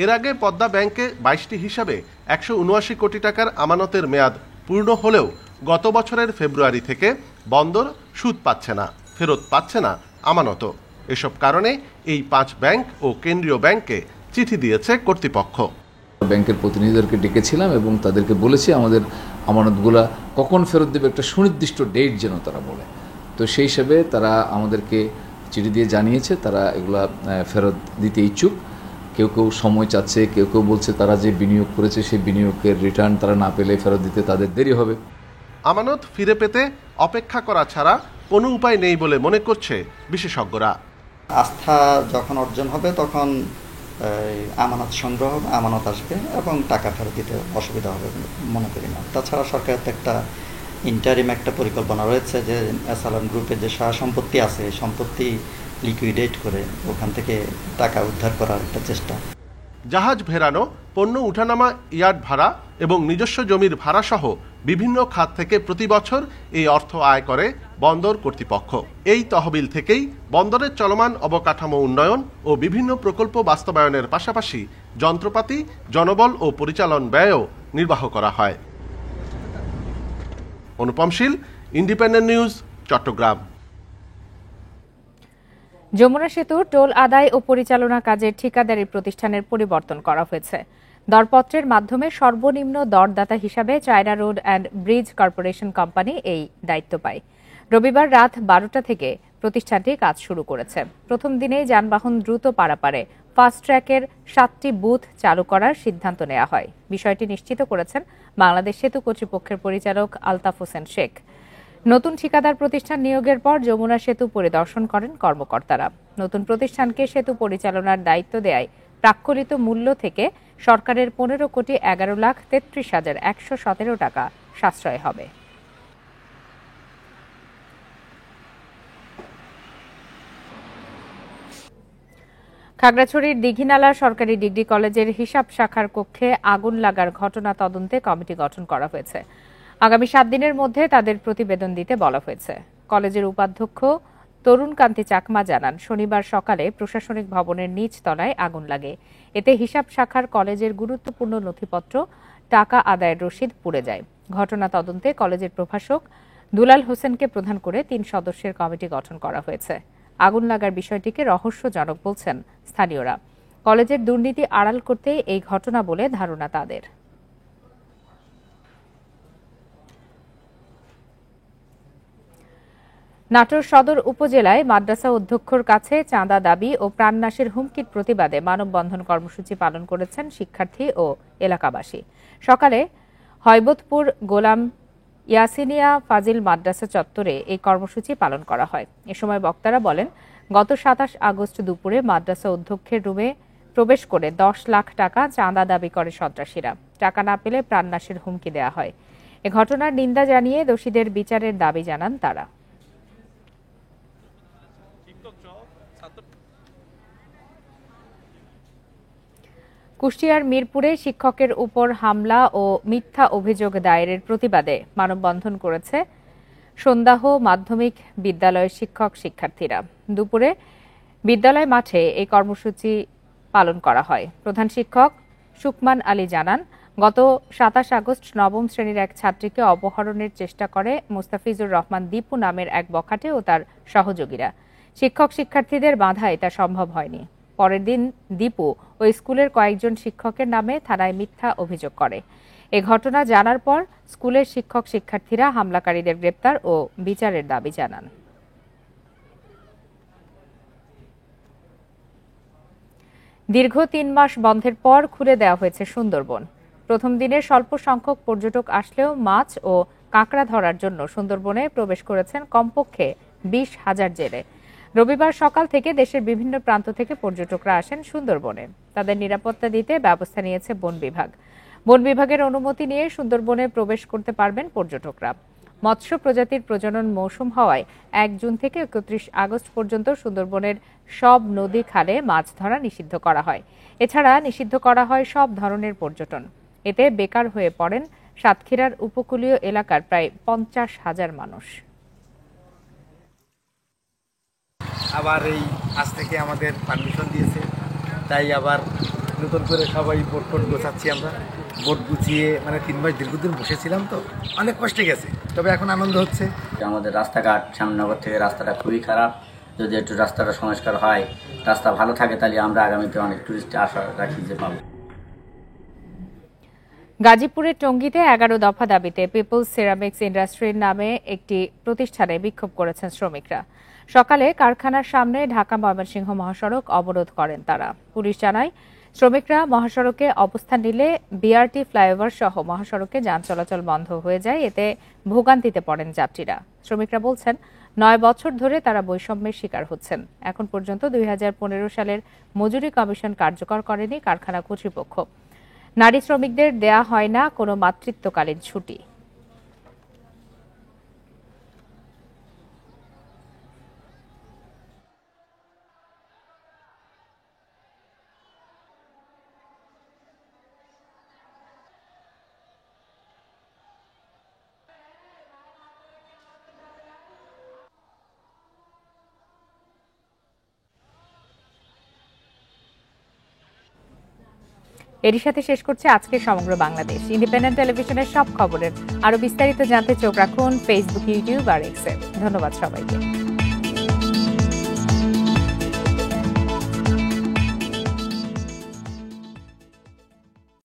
এর আগে পদ্মা ব্যাংকে 22টি হিসাবে 179 কোটি টাকার আমানতের মেয়াদ পূর্ণ হলেও গত বছরের ফেব্রুয়ারি থেকে বন্দর সুদ পাচ্ছে না, ফেরত পাচ্ছে না আমানত। এসব কারণে এই 5 ব্যাংক ও কেন্দ্রীয় ব্যাংকে চিঠি দিয়েছে কর্তৃপক্ষ। ব্যাংকের প্রতিনিধিদেরকে ডেকেছিলাম এবং তাদেরকে বলেছি আমাদের আমানতগুলা কখন ফেরত দেবে একটা সুনির্দিষ্ট ডেট যেন তারা বলে। তো সেই হিসেবে তারা আমাদেরকে চিঠি দিয়ে জানিয়েছে তারা এগুলা ফেরত দিতে ইচ্ছুক। কেউ কেউ সময় চাচ্ছে, কেউ কেউ বলছে তারা যে বিনিয়োগ করেছে সেই বিনিয়োগের রিটার্ন তারা না পেলে ফেরত দিতে তাদের দেরি হবে। আমানত ফিরে পেতে অপেক্ষা করা ছাড়া কোনো উপায় নেই বলে মনে করছে বিশেষজ্ঞরা। আস্থা যখন অর্জন হবে তখন আমানত সংগ্রহ, আমানত আসবে এবং টাকা ফেরত দিতে অসুবিধা হবে মনে করি না। তাছাড়া সরকারের তো একটা ইন্টারিম একটা পরিকল্পনা রয়েছে যে এসালম গ্রুপের যে সহায় সম্পত্তি আছে সম্পত্তি লিকুইডেট করে ওখান থেকে টাকা উদ্ধার করার একটা চেষ্টা। জাহাজ ভেড়ানো, পণ্য উঠানামা, ইয়ার্ড ভাড়া এবং নিজস্ব জমির ভাড়া সহ বিভিন্ন খাত থেকে প্রতি বছর এই অর্থ আয় করে বন্দর কর্তৃপক্ষ। এই তহবিল থেকেই বন্দরের চলমান অবকাঠামো উন্নয়ন ও বিভিন্ন প্রকল্প বাস্তবায়নের পাশাপাশি যন্ত্রপাতি, জনবল ও পরিচালন ব্যয়ও নির্বাহ করা হয়। অনুপম শীল, ইন্ডিপেন্ডেন্ট নিউজ, চট্টগ্রাম। যমুনা সেতুর টোল আদায় ও পরিচালনা কাজের ঠিকাদারি প্রতিষ্ঠানের পরিবর্তন করা হয়েছে। দরপত্রের মাধ্যমে সর্বনিম্ন দরদাতা হিসাবে China road and bridge corporation company এই দায়িত্ব পায়। রবিবার রাত 12টা থেকে প্রতিষ্ঠানটি কাজ শুরু করেছে। প্রথম দিনেই যানবাহন দ্রুত পারাপারে ফাস্ট ট্র্যাকের 7টি বুথ চালু করার সিদ্ধান্ত নেওয়া হয়। বিষয়টি নিশ্চিত করেছেন বাংলাদেশ সেতু কর্তৃপক্ষের পরিচালক আলতাফ হোসেন শেখ। নতুন ঠিকাদার প্রতিষ্ঠান নিয়োগের পর যমুনা সেতু পরিদর্শন করেন কর্মকর্তারা। নতুন প্রতিষ্ঠানকে সেতু পরিচালনার দায়িত্ব দেয় প্রাক্কলিত মূল্য থেকে সরকারের 15,11,33,117 টাকা সাশ্রয় হবে। খাগড়াছড়ির দীঘিনালা সরকারি ডিগ্রি কলেজের হিসাব শাখার কক্ষে আগুন লাগার ঘটনা তদন্তে কমিটি গঠন করা হয়েছে। আগামী 7 দিনের মধ্যে তাদের প্রতিবেদন দিতে বলা হয়েছে। কলেজের উপাধ্যক্ষ তরুণ কান্তি চাকমা জানান, শনিবার সকালে প্রশাসনিক ভবনের নিচ তলায় আগুন লাগে। এতে হিসাব শাখার কলেজের গুরুত্বপূর্ণ নথিপত্র, টাকা আদায়ের রসিদ পুড়ে যায়। ঘটনা তদন্তে কলেজের প্রভাষক দুলাল হোসেনকে প্রধান করে 3 সদস্যের কমিটি গঠন করা হয়েছে। আগুন লাগার বিষয়টিকে রহস্যজনক বলছেন স্থানীয়রা। কলেজের দুর্নীতি আড়াল করতে এই ঘটনা বলে ধারণা তাদের। নাটোর সদর উপজেলায় মাদ্রাসা অধ্যক্ষর কাছে চাঁদা দাবি ও প্রাণনাশের হুমকির প্রতিবাদে মানববন্ধন কর্মসূচি পালন করেছেন শিক্ষার্থী ও এলাকাবাসী। সকালে হয়বতপুর গোলাম ইয়াসিনিয়া ফাজিল মাদ্রাসা চত্বরে এই কর্মসূচি পালন করা হয়। এ সময় বক্তারা বলেন, গত 27 আগস্ট দুপুরে মাদ্রাসা অধ্যক্ষের রুমে প্রবেশ করে 10 লাখ টাকা চাঁদা দাবি করে সন্ত্রাসীরা। টাকা না পেলে প্রাণনাশের হুমকি দেওয়া হয়। এ ঘটনার নিন্দা জানিয়ে দোষীদের বিচারের দাবি জানান তারা। কুষ্টিয়ার মিরপুরে শিক্ষকের উপর হামলা ও মিথ্যা অভিযোগ দায়েরের প্রতিবাদে মানববন্ধন করেছে সন্দাহ মাধ্যমিক বিদ্যালয়ের শিক্ষক শিক্ষার্থীরা। দুপুরে বিদ্যালয় মাঠে এই কর্মসূচি পালন করা হয়। প্রধান শিক্ষক সুকমান আলী জানান, গত 27 আগস্ট 9ম শ্রেণীর এক ছাত্রীকে অপহরণের চেষ্টা করে মোস্তাফিজুর রহমান দীপু নামের এক বখাটে ও তার সহযোগীরা। শিক্ষক শিক্ষার্থীদের বাধায় তা সম্ভব হয়নি। পরের দিন দীপু ও স্কুলের কয়েকজন শিক্ষকের নামে থানায় মিথ্যা অভিযোগ করে। এ ঘটনা জানার পর স্কুলের শিক্ষক শিক্ষার্থীরা হামলাকারীদের গ্রেপ্তার ও বিচারের দাবি জানান। দীর্ঘ 3 মাস বন্ধের পর খুলে দেওয়া হয়েছে সুন্দরবন। প্রথম দিনে স্বল্প সংখ্যক পর্যটক আসলেও মাছ ও কাঁকড়া ধরার জন্য সুন্দরবনে প্রবেশ করেছেন কমপক্ষে 20,000 জেলে। রবিবার সকাল থেকে দেশের বিভিন্ন প্রান্ত থেকে পর্যটকরা আসেন সুন্দরবনে। তাদের নিরাপত্তা দিতে ব্যবস্থা নিয়েছে বন বিভাগ। বন বিভাগের অনুমতি নিয়ে সুন্দরবনে প্রবেশ করতে পারবেন পর্যটকরা। মৎস্য প্রজাতির প্রজনন মৌসুম হওয়ায় 1 জুন থেকে 31 আগস্ট পর্যন্ত সুন্দরবনের সব নদী খালে মাছ ধরা নিষিদ্ধ করা হয়। এছাড়া নিষিদ্ধ করা হয় সব ধরনের পর্যটন। এতে বেকার হয়ে পড়েন সাতক্ষীরার উপকূলীয় এলাকার প্রায় 50,000 মানুষ। আবার এই আজ থেকে আমাদের পারমিশন দিয়েছে, তাই আবার নতুন করে সবাই বোট গোছাচ্ছি। আমরা বোট গুছিয়ে 3 মাস দীর্ঘদিন বসেছিলাম, তো অনেক কষ্টে গেছে, তবে এখন আনন্দ হচ্ছে। আমাদের রাস্তাঘাট শ্যামনগর থেকে রাস্তাটা খুবই খারাপ। যদি একটু রাস্তাটা সংস্কার হয়, রাস্তা ভালো থাকে, তাহলে আমরা আগামীতে অনেক টুরিস্ট আশা রাখি যে পাবো। গাজীপুরের টঙ্গীতে 11 দফা দাবিতে পিপলস সিরামিক্স ইন্ডাস্ট্রির নামে একটি প্রতিষ্ঠানে বিক্ষোভ করেছেন শ্রমিকরা। সকালে কারখানার সামনে ঢাকা ময়মনসিংহ মহাসড়ক অবরোধ করেন তারা। পুলিশ জানায়, শ্রমিকরা মহাসড়কে অবস্থান নিলে বিআরটি ফ্লাইওভার সহ মহাসড়কে যান চলাচল বন্ধ হয়ে যায়। এতে ভোগান্তিতে পড়েন যাত্রীরা। শ্রমিকরা বলছেন, 9 বছর ধরে তারা বৈষম্যের শিকার হচ্ছেন। এখন পর্যন্ত 2015 সালের মজুরি কমিশন কার্যকর করেনি কারখানা কর্তৃপক্ষ। নারী শ্রমিকদের দেয়া হয় না কোনো মাতৃত্বকালীন ছুটি। এরই সাথে শেষ করছে আজকে সমগ্র বাংলাদেশ। ইন্ডিপেন্ডেন্ট টেলিভিশনের সব খবরের আরো বিস্তারিত জানতে চোখ রাখুন ফেসবুক, ইউটিউব আর এক্সে। ধন্যবাদ সবাইকে।